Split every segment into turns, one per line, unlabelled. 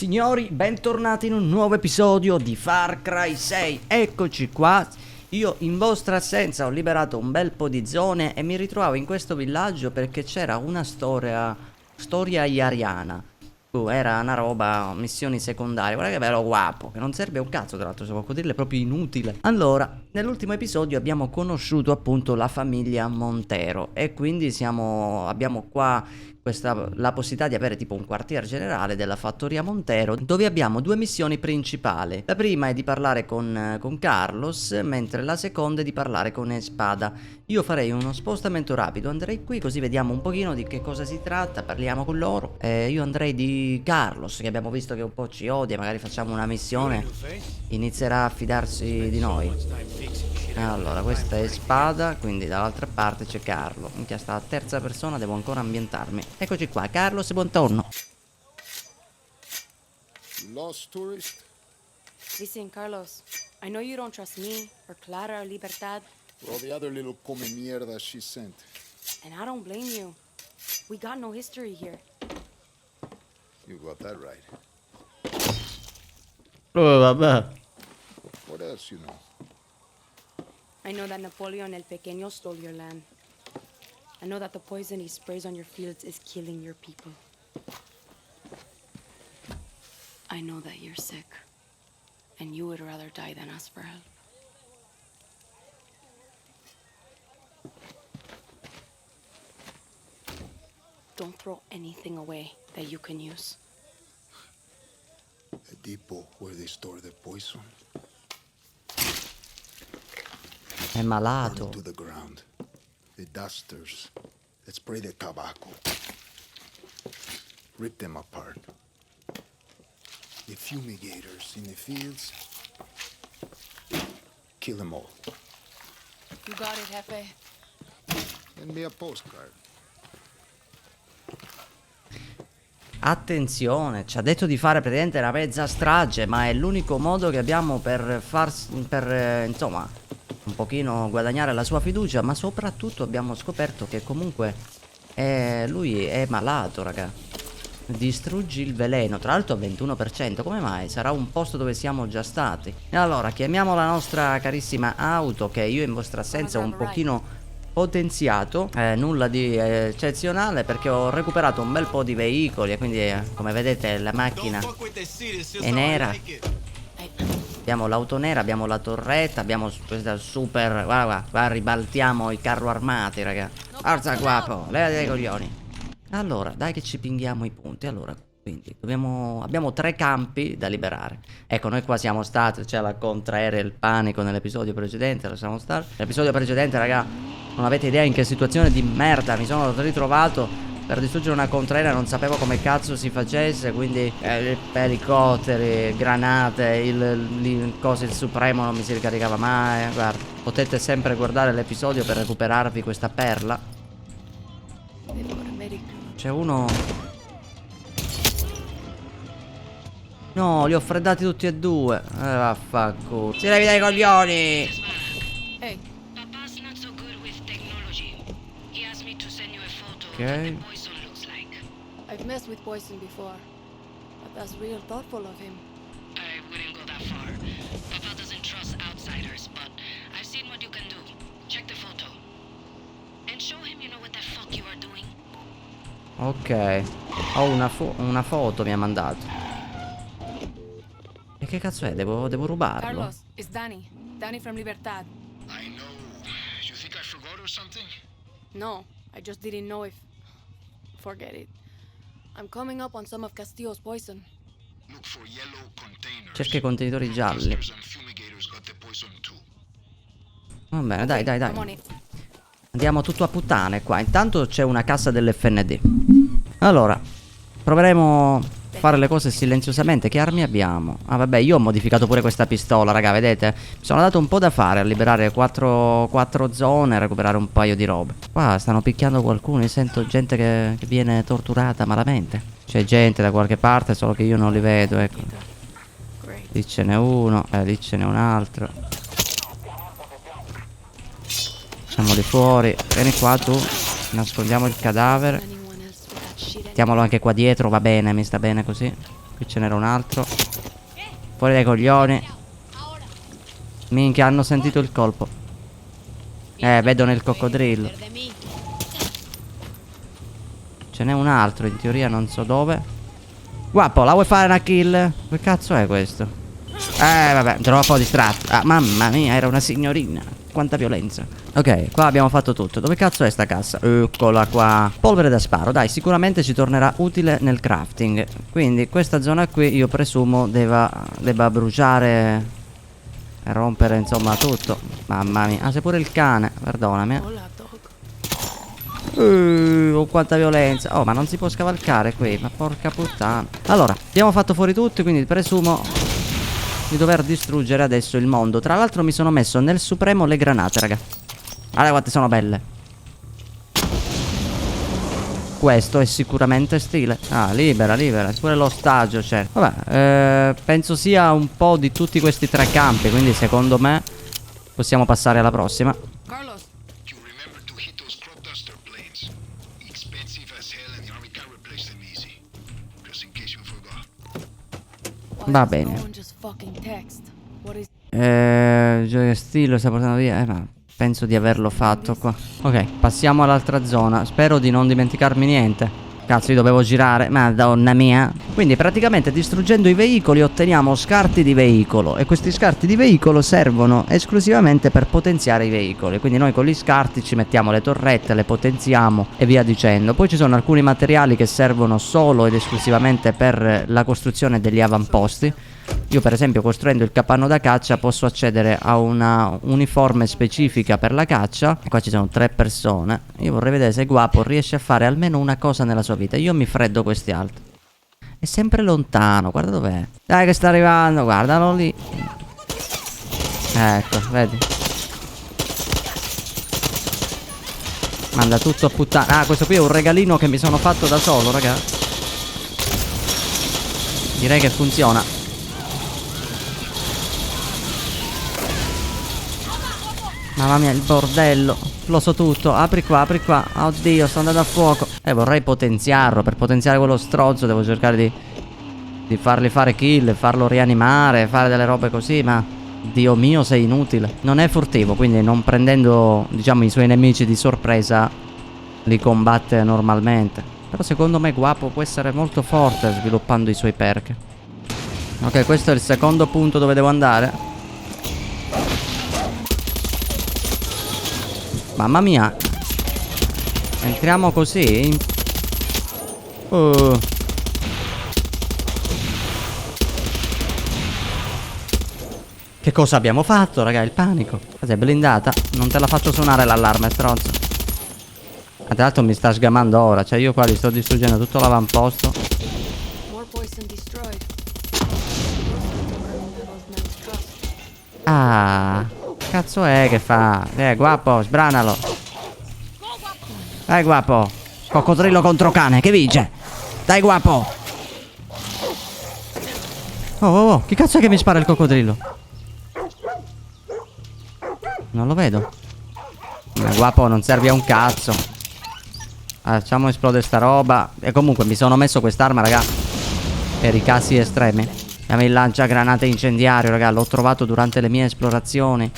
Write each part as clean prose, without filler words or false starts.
Signori, bentornati in un nuovo episodio di Far Cry 6. Eccoci qua. Io in vostra assenza ho liberato un bel po' di zone e mi ritrovavo in questo villaggio perché c'era una storia iariana. Era una roba, missioni secondarie. Guarda che bello guapo, che non serve un cazzo, tra l'altro, se posso dirle, proprio inutile. Allora, nell'ultimo episodio abbiamo conosciuto appunto la famiglia Montero e quindi abbiamo qua la possibilità di avere tipo un quartier generale della fattoria Montero, dove abbiamo due missioni principali. La prima è di parlare con Carlos, mentre la seconda è di parlare con Espada. Io farei uno spostamento rapido, andrei qui così vediamo un pochino di che cosa si tratta, parliamo con loro. Io andrei di Carlos, che abbiamo visto che un po' ci odia, magari facciamo una missione, inizierà a fidarsi di noi. Allora, questa è Spada, quindi dall'altra parte c'è Carlo. Minchia, sta a terza persona, devo ancora ambientarmi. Eccoci qua, Carlos, buongiorno.
Lost tourist?
Listen, Carlos, I know you don't trust me, or Clara, or Libertad,
Well, the other little come mierda she sent.
and I don't blame you. We got no history here.
You got that right.
Oh, vabbè.
What else you know?
I know that Napoleon El Pequeño stole your land. I know that the poison he sprays on your fields is killing your people. I know that you're sick, and you would rather die than ask for help. Don't throw anything away that you can use.
The depot where they store the poison.
È
Burn
malato.
it to the ground. The dusters that spray the tobacco. Rip them apart. The fumigators in the fields. Kill them all.
You got it, Jefe.
Send me a postcard.
Attenzione, ci ha detto di fare praticamente una mezza strage, ma è l'unico modo che abbiamo per insomma, un pochino guadagnare la sua fiducia, ma soprattutto abbiamo scoperto che comunque lui è malato, raga. Distruggi il veleno, tra l'altro 21%, come mai? Sarà un posto dove siamo già stati. E allora, chiamiamo la nostra carissima auto, che io in vostra assenza ho un pochino potenziato, nulla di eccezionale, perché ho recuperato un bel po' di veicoli e quindi come vedete la macchina è nera. Abbiamo l'auto nera, abbiamo la torretta, abbiamo questa super, guarda, ribaltiamo i carro armati, raga. Forza guapo, levati dai coglioni. Allora, dai che ci pinghiamo i punti. Allora, quindi abbiamo 3 campi da liberare. Ecco, noi qua siamo stati, c'è la contraerea e il panico nell'episodio precedente, lo siamo stati. L'episodio precedente, raga, non avete idea in che situazione di merda mi sono ritrovato per distruggere una contraerea, non sapevo come cazzo si facesse, quindi elicotteri, granate, il supremo non mi si ricaricava mai. Guarda, potete sempre guardare l'episodio per recuperarvi questa perla. C'è uno. No, li ho freddati tutti e due. Vaffanculo. Si levi dai coglioni.
Hey,
Papa's not so good with technology. He asked me to send you a photo of
Okay.
what the poison looks like.
I've messed with poison before, but that's real thoughtful of him.
I wouldn't go that far. Papa doesn't trust outsiders, but I've seen what you can do. Check the photo. And show him you know what the fuck you are doing.
Ok. Ho una foto, mi ha mandato. E che cazzo è? Devo rubarlo?
Carlos, it's Danny. Danny from Libertad.
I know. You think I forgot or something?
No, I just didn't know if... Forget it. I'm coming up on some of Castillo's poison.
Look for yellow containers.
Cerca i contenitori gialli.
Dusters and fumigators got the poison too.
Va bene, dai, dai,
I'm on
dai.
it.
Andiamo tutto a puttane qua. Intanto c'è una cassa dell'FND. Allora, proveremo a fare le cose silenziosamente. Che armi abbiamo? Ah vabbè, io ho modificato pure questa pistola, raga, vedete? Mi sono dato un po' da fare a liberare 4 zone e recuperare un paio di robe. Qua stanno picchiando qualcuno, io sento gente che viene torturata malamente. C'è gente da qualche parte, solo che io non li vedo, ecco.
Great.
Lì ce n'è uno, lì ce n'è un altro. Facciamoli fuori. Vieni qua tu. Nascondiamo il cadavere.
Anyone else with that shit
Mettiamolo anche qua dietro, va bene, mi sta bene così. Qui ce n'era un altro. Fuori dai coglioni. Minchia, hanno sentito il colpo. Vedono il coccodrillo. Ce n'è un altro, in teoria non so dove. Guapo, la vuoi fare una kill? Che cazzo è questo? Vabbè, troppo distratto. Ah, mamma mia, era una signorina. Quanta violenza. Ok, qua abbiamo fatto tutto. Dove cazzo è sta cassa? Eccola qua. Polvere da sparo, dai, sicuramente ci tornerà utile nel crafting. Quindi questa zona qui io presumo debba bruciare e rompere, insomma, tutto. Mamma mia. Ah, c'è pure il cane, perdonami.
Hola, dog.
Oh, quanta violenza. Oh, ma non si può scavalcare qui. Ma porca puttana. Allora, abbiamo fatto fuori tutti, quindi presumo di dover distruggere adesso il mondo. Tra l'altro mi sono messo nel supremo le granate, raga. Guarda quante sono belle. Questo è sicuramente stile. Ah, libera, libera. Pure l'ostaggio, certo. Vabbè, penso sia un po' di tutti questi tre campi, quindi secondo me possiamo passare alla prossima.
Carlos,
You remember to hit those crop duster planes. Expensive as hell and the army can't replace them easy. Just in case you forgot.
why
Va
does
bene.
no one just fucking text? What is
Gioia stile sta portando via. Ma penso di averlo fatto qua. Ok, passiamo all'altra zona. Spero di non dimenticarmi niente. Cazzo, io dovevo girare. Madonna mia. Quindi praticamente distruggendo i veicoli otteniamo scarti di veicolo. E questi scarti di veicolo servono esclusivamente per potenziare i veicoli. Quindi noi con gli scarti ci mettiamo le torrette, le potenziamo e via dicendo. Poi ci sono alcuni materiali che servono solo ed esclusivamente per la costruzione degli avamposti. Io per esempio costruendo il capanno da caccia posso accedere a una uniforme specifica per la caccia. Qua ci sono 3 persone. Io vorrei vedere se Guapo riesce a fare almeno una cosa nella sua vita. Io mi freddo questi altri. È sempre lontano, guarda dov'è. Dai che sta arrivando, guardalo lì. Ecco, vedi. Manda tutto a puttana. Ah, questo qui è un regalino che mi sono fatto da solo, raga. Direi che funziona. Mamma mia, il bordello. Lo so tutto. Apri qua, apri qua. Oddio, sto andando a fuoco. Vorrei potenziarlo. Per potenziare quello stronzo devo cercare di fargli fare kill, farlo rianimare, fare delle robe così, ma Dio mio, sei inutile. Non è furtivo, quindi non prendendo, diciamo, i suoi nemici di sorpresa li combatte normalmente. Però secondo me Guapo può essere molto forte sviluppando i suoi perk. Ok, questo è il secondo punto dove devo andare. Mamma mia. Entriamo così. Che cosa abbiamo fatto, raga? Il panico. Cos'è, blindata? Non te la faccio suonare l'allarme, stronzo. Tra l'altro mi sta sgamando ora. Cioè io qua li sto distruggendo tutto l'avamposto.
more poison destroyed?
Ah, cazzo è che fa? Guapo, sbranalo. Dai, Guapo. Coccodrillo contro cane, che vince? Dai, Guapo. Oh, chi cazzo è che mi spara il coccodrillo? Non lo vedo. Guapo, non serve a un cazzo. Facciamo esplodere sta roba. E comunque mi sono messo quest'arma, raga, per i casi estremi. Abbiamo il lanciagranate incendiario, raga. L'ho trovato durante le mie esplorazioni.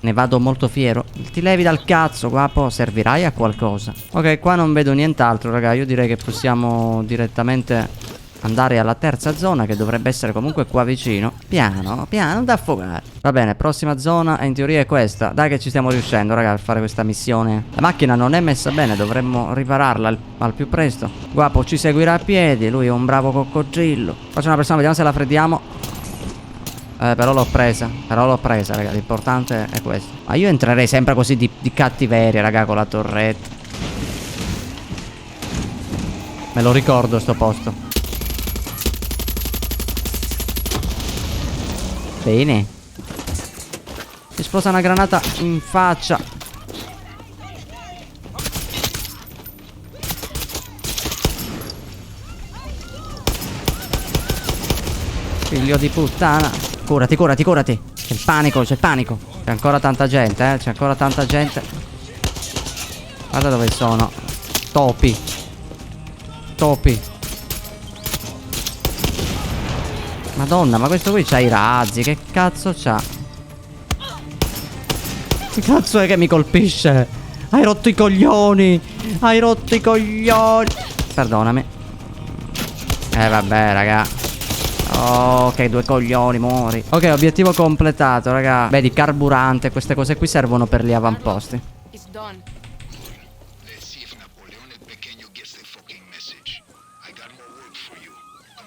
Ne vado molto fiero. Ti levi dal cazzo, Guapo. Servirai a qualcosa. Ok, qua non vedo nient'altro, raga. Io direi che possiamo direttamente andare alla terza zona, che dovrebbe essere comunque qua vicino. Piano, piano, non da affogare. Va bene, prossima zona in teoria è questa. Dai che ci stiamo riuscendo, raga, a fare questa missione. La macchina non è messa bene, dovremmo ripararla al più presto. Guapo ci seguirà a piedi, lui è un bravo coccodrillo. Faccio una persona, vediamo se la freddiamo. Però l'ho presa, raga. L'importante è questo. Ma io entrerei sempre così di cattiveria, raga, con la torretta. Me lo ricordo sto posto. Bene. Esplosa una granata in faccia. Figlio di puttana. Curati, curati, curati. C'è il panico, c'è il panico. C'è ancora tanta gente, c'è ancora tanta gente. Guarda dove sono. Topi. Topi. Madonna, ma questo qui c'ha i razzi. Che cazzo c'ha? Che cazzo è che mi colpisce? Hai rotto i coglioni. Hai rotto i coglioni. Perdonami. Vabbè, raga. Ok, due coglioni, muori. Ok, obiettivo completato, raga. Vedi, carburante, queste cose qui servono per gli avamposti.
It's done.
Let's see if Napoleone el Pequeño gets the fucking message. I got more work for you.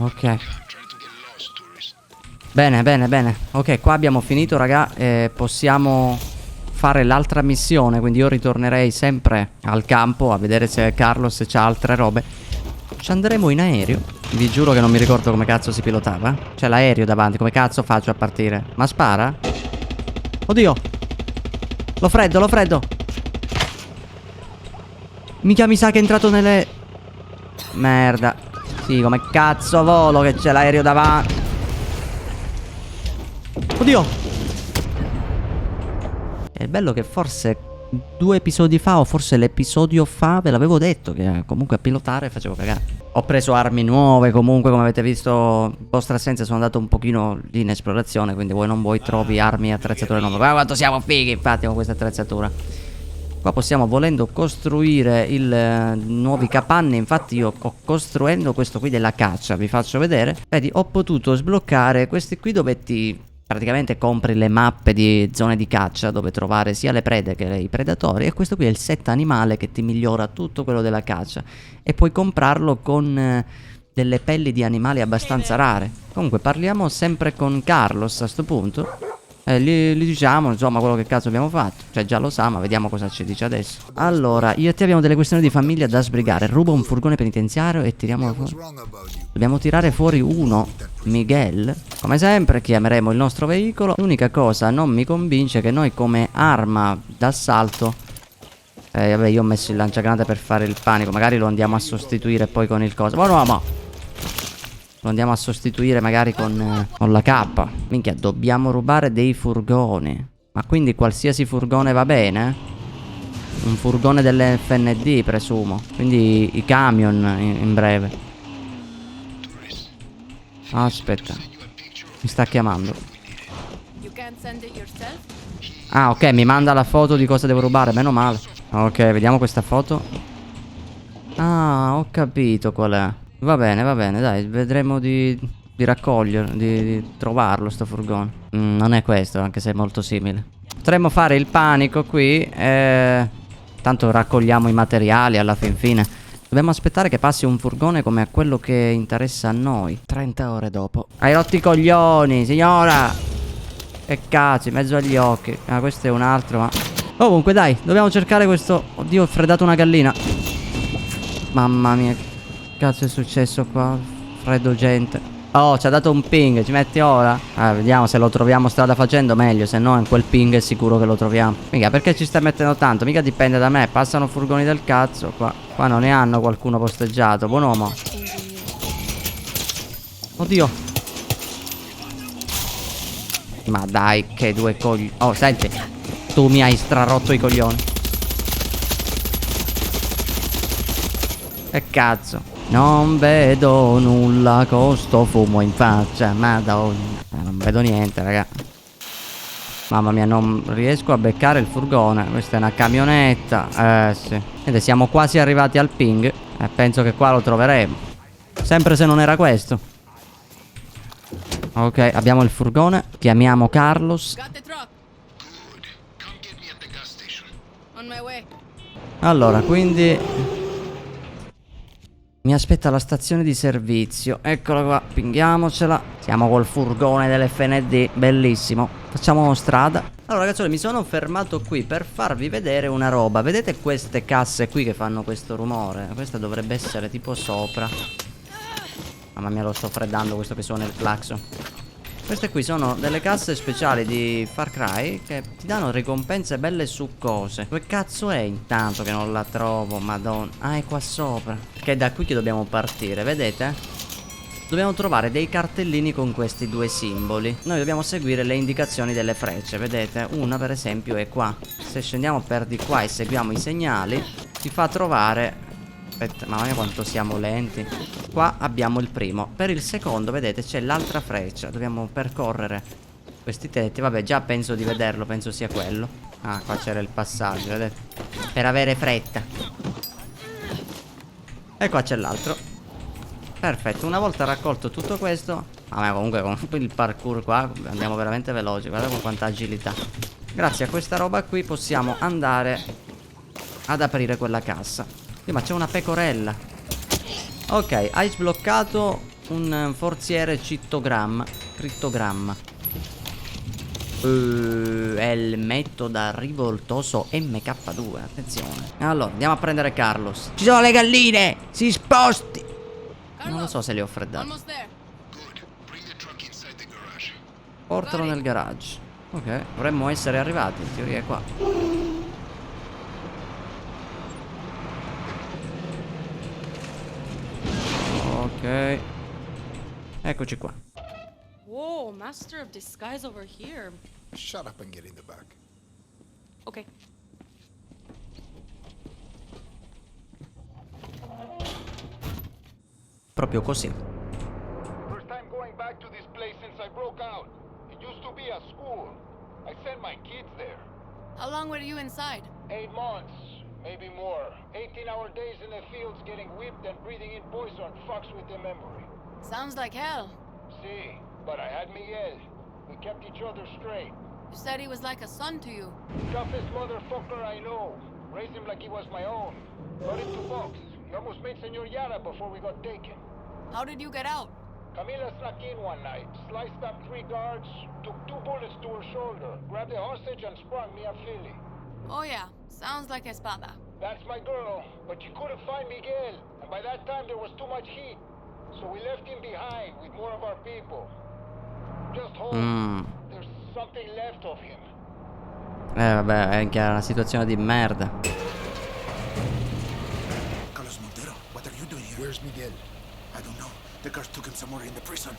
Ok.
I'm trying to get lost, tourist.
Bene, bene, bene. Ok, qua abbiamo finito, raga. Possiamo fare l'altra missione. Quindi io ritornerei sempre al campo a vedere se Carlos c'ha altre robe. Ci andremo in aereo. Vi giuro che non mi ricordo come cazzo si pilotava. C'è l'aereo davanti, come cazzo faccio a partire? Ma spara? Oddio. L'ho freddo, l'ho freddo. Mica mi sa che è entrato nelle... Merda. Sì, come cazzo volo che c'è l'aereo davanti. Oddio. È bello che forse 2 episodi fa, o forse l'episodio fa, ve l'avevo detto che comunque a pilotare facevo cagare. Ho preso armi nuove, comunque come avete visto in vostra assenza sono andato un pochino lì in esplorazione, quindi vuoi non vuoi trovi armi e attrezzature nuove. Guarda quanto siamo fighi infatti con questa attrezzatura. Qua possiamo, volendo, costruire nuovi capanne. Infatti io costruendo questo qui della caccia, vi faccio vedere. Vedi, ho potuto sbloccare questi qui dove ti... praticamente compri le mappe di zone di caccia dove trovare sia le prede che i predatori. E questo qui è il set animale che ti migliora tutto quello della caccia. E puoi comprarlo con delle pelli di animali abbastanza rare. Comunque parliamo sempre con Carlos a sto punto. Gli diciamo insomma quello che cazzo abbiamo fatto. Cioè già lo sa, ma vediamo cosa ci dice adesso. Allora, io e te abbiamo delle questioni di famiglia da sbrigare. Ruba un furgone penitenziario e tiriamolo fuori. Dobbiamo tirare fuori uno, Miguel. Come sempre chiameremo il nostro veicolo. L'unica cosa non mi convince è che noi come arma d'assalto vabbè, io ho messo il lanciagranate per fare il panico. Magari lo andiamo a sostituire poi con il coso. No. Lo andiamo a sostituire magari con la K. Minchia, dobbiamo rubare dei furgoni. Ma quindi qualsiasi furgone va bene? Un furgone delle FND presumo. Quindi i camion in breve. Aspetta, mi sta chiamando.
You can't send it yourself?
Ah, ok, mi manda la foto di cosa devo rubare, meno male. Ok, vediamo questa foto. Ah, ho capito qual è. Va bene, dai, vedremo di raccoglierlo, di trovarlo sto furgone. Non è questo, anche se è molto simile. Potremmo fare il panico qui. Tanto raccogliamo i materiali alla fin fine. Dobbiamo aspettare che passi un furgone come a quello che interessa a noi. 30 ore dopo. Hai rotto i coglioni, signora! Che cazzo, in mezzo agli occhi. Ah, questo è un altro, ma... Comunque, dai, dobbiamo cercare questo... Oddio, ho freddato una gallina. Mamma mia, che cazzo è successo qua? Freddo gente. Oh, ci ha dato un ping, ci metti ora? Vediamo se lo troviamo strada facendo meglio. Se no in quel ping è sicuro che lo troviamo. Mica, perché ci stai mettendo tanto? Mica dipende da me. Passano furgoni del cazzo qua. Qua non ne hanno qualcuno posteggiato. Buon uomo. Oddio. Ma dai, che due coglioni. Oh, senti, tu mi hai strarotto i coglioni. Che cazzo. Non vedo nulla con sto fumo in faccia. Madonna. Non vedo niente, raga. Mamma mia, non riesco a beccare il furgone. Questa è una camionetta. Sì. Ed siamo quasi arrivati al ping. Penso che qua lo troveremo. Sempre se non era questo. Ok, abbiamo il furgone. Chiamiamo Carlos.
Got the truck.
Good. Come get me at the gas station.
On my way.
Allora, quindi mi aspetta la stazione di servizio. Eccola qua, pinghiamocela. Siamo col furgone dell'FND, bellissimo. Facciamo strada. Allora ragazzi, mi sono fermato qui per farvi vedere una roba. Vedete queste casse qui che fanno questo rumore? Questa dovrebbe essere tipo sopra. Mamma mia, lo sto freddando questo che suona il clacson. Queste qui sono delle casse speciali di Far Cry che ti danno ricompense belle succose. Dove cazzo è intanto che non la trovo? Madonna. Ah, è qua sopra. Che è da qui che dobbiamo partire, vedete? Dobbiamo trovare dei cartellini con questi due simboli. Noi dobbiamo seguire le indicazioni delle frecce, vedete? Una per esempio è qua. Se scendiamo per di qua e seguiamo i segnali, ci fa trovare Aspetta, mamma mia quanto siamo lenti. Qua abbiamo il primo. Per il secondo, vedete, c'è l'altra freccia. Dobbiamo percorrere questi tetti. Vabbè, già penso di vederlo, penso sia quello. Ah, qua c'era il passaggio, vedete? Per avere fretta. E qua c'è l'altro. Perfetto, una volta raccolto tutto questo. Ma comunque con il parkour qua andiamo veramente veloci. Guarda con quanta agilità. Grazie a questa roba qui possiamo andare ad aprire quella cassa. Ma c'è una pecorella. Ok, hai sbloccato un forziere crittogramma. Elmetto da rivoltoso MK2. Attenzione. Allora, andiamo a prendere Carlos. Ci sono le galline! Si sposti! Non lo so se le ho freddate.
Almost there.
Good. Bring the truck inside the garage.
Portalo nel garage. Ok, dovremmo essere arrivati. In teoria è qua. Ok. Eccoci qua.
Whoa, master of disguise over here.
Shut up and get in the back.
Okay.
Proprio così.
First time going back to this place since I broke out. It used to be a school. I sent my kids there.
How long were you inside?
8 months, maybe more. 18-hour days in the fields getting whipped and breathing in poison fucks with the memory.
Sounds like hell.
See, but I had Miguel. We kept each other straight.
You said he was like a son to you.
Toughest motherfucker I know. Raised him like he was my own. Got him to box. He almost made Senor Yara before we got taken.
How did you get out?
Camila snuck in one night, sliced up 3 guards, took 2 bullets to her shoulder, grabbed a hostage and sprung me a filly.
Oh yeah, sounds like Espada.
That's my girl, but you couldn't find Miguel, and by that time there was too much heat. So we left him behind with more of our people. Just hope there's something left of him.
Vabbè, è anche una situazione di merda.
Carlos Montero, what are you doing here? Where's Miguel? I don't know. The guards took him somewhere in the prison.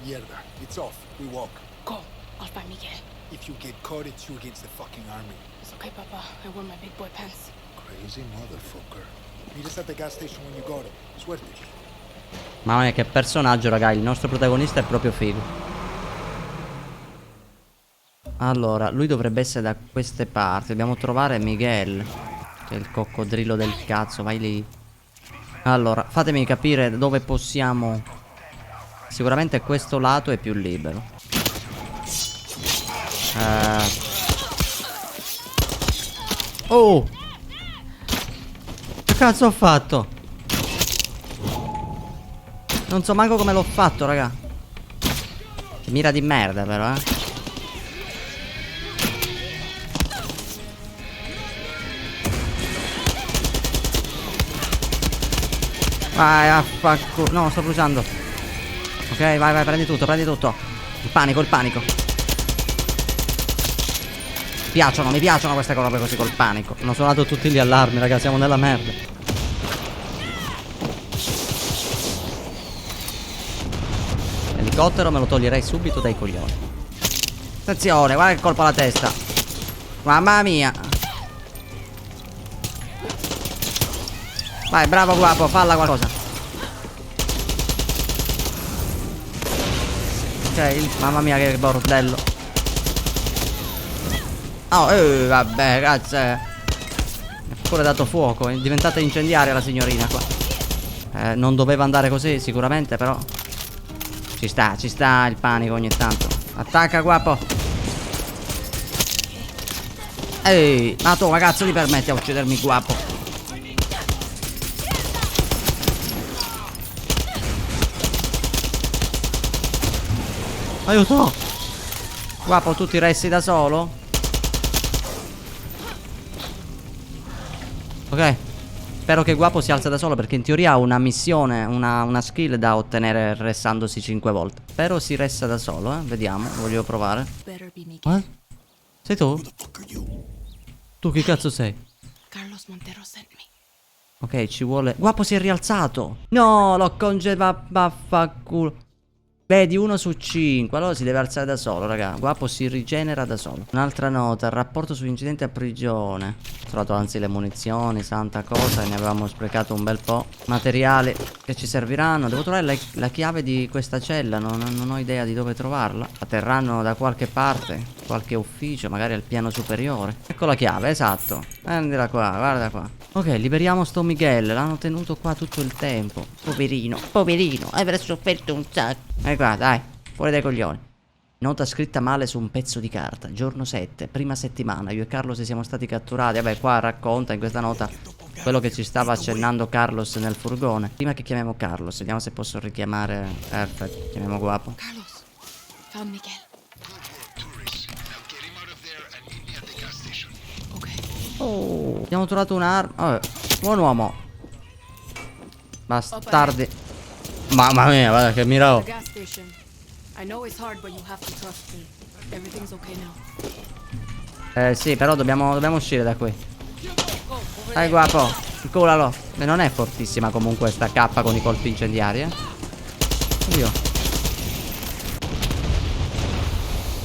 Mierda, it's off. We walk.
Go, I'll find Miguel.
If you get caught, it's you against the fucking army.
It's okay, Papa. I wore my big boy pants.
Crazy motherfucker. Meet us at the gas station when you got it. Suerte.
Mamma mia che personaggio, raga. Il nostro protagonista è proprio figo. Allora, lui dovrebbe essere da queste parti. Dobbiamo trovare Miguel, che è il coccodrillo del cazzo. Vai lì. Allora, fatemi capire dove possiamo. Sicuramente questo lato è più libero. Oh! Che cazzo ho fatto? Non so manco come l'ho fatto, raga. Che mira di merda però, Vai, affanculo. No, sto bruciando. Ok, vai, prendi tutto, prendi tutto. Il panico, il panico. Mi piacciono queste cose così col panico. Hanno suonato tutti gli allarmi, raga, siamo nella merda. L'elicottero me lo toglierei subito dai coglioni. Attenzione, guarda che colpo alla testa. Mamma mia. Vai, bravo guapo, falla qualcosa. Ok, mamma mia che bordello. Oh, vabbè, cazzo. È pure dato fuoco, è diventata incendiaria la signorina qua. Non doveva andare così sicuramente, però ci sta il panico ogni tanto. Attacca guapo. Ehi, ma tu ragazzo ti permetti a uccidermi guapo? Aiuto! Guapo, tu ti resti da solo? Ok. Spero che Guapo si alza da solo, perché in teoria ha una missione, una skill da ottenere ressandosi 5 volte. Spero si resta da solo, Vediamo, voglio provare.
Better be Miguel.
What? Sei tu? Tu chi cazzo sei?
Carlos Montero sent me.
Ok, ci vuole. Guapo si è rialzato. No, l'ho congelato. Vaffanculo. Vedi, 1 su 5. Allora si deve alzare da solo, raga. Guapo si rigenera da solo. Un'altra nota, il rapporto sull'incidente a prigione. Ho trovato anzi le munizioni, santa cosa, e ne avevamo sprecato un bel po'. Materiali che ci serviranno. Devo trovare la chiave di questa cella, non ho idea di dove trovarla. Atterranno da qualche parte, qualche ufficio, magari al piano superiore. Ecco la chiave, esatto. Prendila qua, guarda qua. Ok, liberiamo sto Miguel. L'hanno tenuto qua tutto il tempo. Poverino, poverino, avrà sofferto un sacco. E qua, dai, fuori dai coglioni. Nota scritta male su un pezzo di carta. Giorno 7, prima settimana. Io e Carlos siamo stati catturati. Vabbè, qua racconta in questa nota quello che ci stava accennando Carlos nel furgone. Prima che chiamiamo Carlos, vediamo se posso richiamare. Perfetto, chiamiamo Guapo.
Carlos, found Miguel.
Tourists. Now get him out of there and meet me at the gas station.
Okay.
Oh, abbiamo trovato un'arma. Buon uomo. Bastardi. Mamma mia, guarda che miravo.
The gas station. I know it's hard, but you have to trust me. Everything's okay now.
Sì, però dobbiamo uscire da qui. Dai Guapo, inculalo. E non è fortissima comunque sta K con i colpi incendiari, Oddio.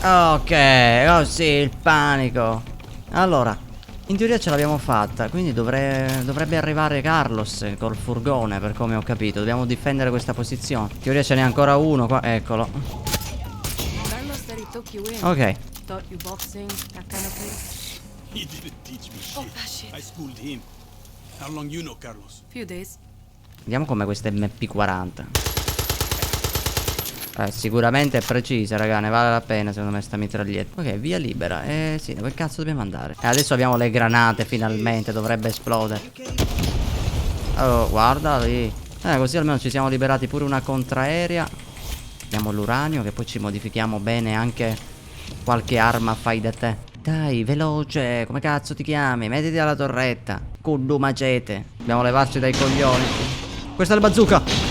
Ok, oh sì, il panico. Allora, in teoria ce l'abbiamo fatta, quindi dovrebbe arrivare Carlos col furgone, per come ho capito. Dobbiamo difendere questa posizione. In teoria ce n'è ancora uno qua, eccolo.
Carlos said he took you in.
Ok.
Taught you boxing, that kind of thing.
He didn't teach me shit.
Oh, that shit.
I schooled him. How long you know Carlos?
Few days.
Vediamo come questa MP40. Sicuramente è precisa, raga. Ne vale la pena secondo me sta mitraglietta. Ok, via libera. Sì, dove cazzo dobbiamo andare? Adesso abbiamo le granate finalmente. Dovrebbe esplodere. Oh, guarda lì. Così almeno ci siamo liberati pure una contraerea. Abbiamo l'uranio, che poi ci modifichiamo bene anche qualche arma fai da te. Dai, veloce. Come cazzo ti chiami? Mettiti alla torretta. Cuddu macete. Dobbiamo levarci dai coglioni. Questa è il bazooka.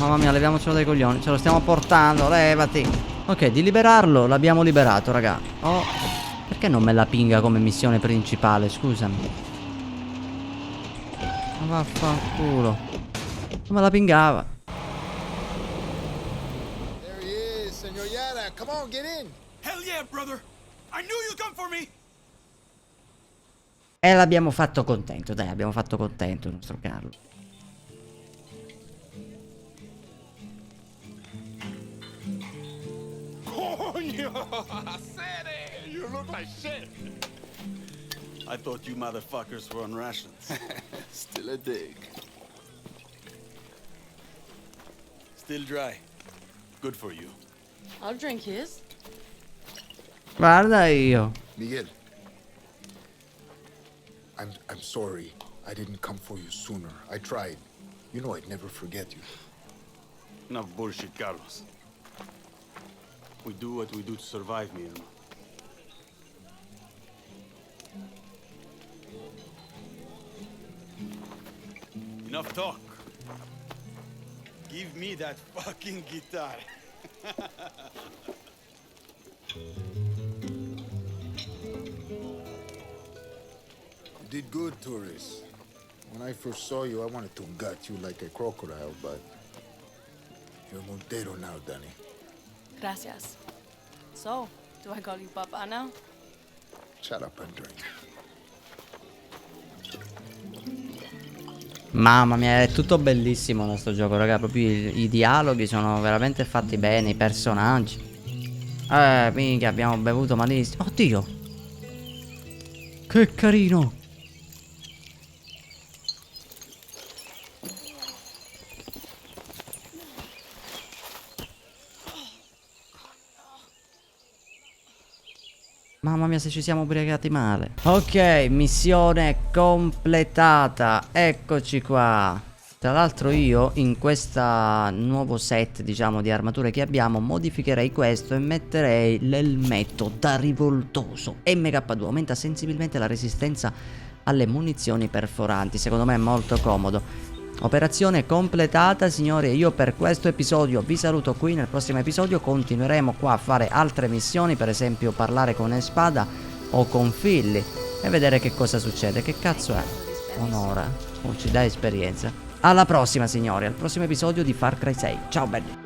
Mamma mia, leviamocelo dai coglioni. Ce lo stiamo portando, levati. Ok, di liberarlo l'abbiamo liberato, raga. Oh, perché non me la pinga come missione principale? Scusami. Ma vaffanculo. Non me la pingava.
There he is, Senor Yara. Come on, get in.
Hell yeah, brother! I knew you'd come for me!
E l'abbiamo fatto contento, dai, abbiamo fatto contento il nostro Carlo.
You look like shit.
I thought you motherfuckers were on rations.
Still a dig.
Still dry. Good for you.
I'll drink his.
Guarda io.
Miguel. I'm sorry. I didn't come for you sooner. I tried. You know I'd never forget you.
Enough bullshit, Carlos. We do what we do to survive, mi hermano. Enough talk. Give me that fucking guitar.
You did good, tourist. When I first saw you, I wanted to gut you like a crocodile, but you're Montero now, Danny.
Gracias. So, do I call you Papa now?
Shut up and drink.
Mamma mia, è tutto bellissimo il nostro gioco, raga. Proprio i dialoghi sono veramente fatti bene, i personaggi. Minchia, abbiamo bevuto malissimo. Oddio, che carino. Mamma mia, se ci siamo ubriacati male. Ok, missione completata. Eccoci qua. Tra l'altro io in questo nuovo set, diciamo, di armature che abbiamo, modificherei questo e metterei l'elmetto da rivoltoso. MK2 aumenta sensibilmente la resistenza alle munizioni perforanti. Secondo me è molto comodo. Operazione completata, signori. Io per questo episodio vi saluto qui. Nel prossimo episodio continueremo qua a fare altre missioni, per esempio parlare con Espada o con Philly e vedere che cosa succede. Che cazzo è? Onora. Ci dà esperienza. Alla prossima, signori, al prossimo episodio di Far Cry 6. Ciao belli.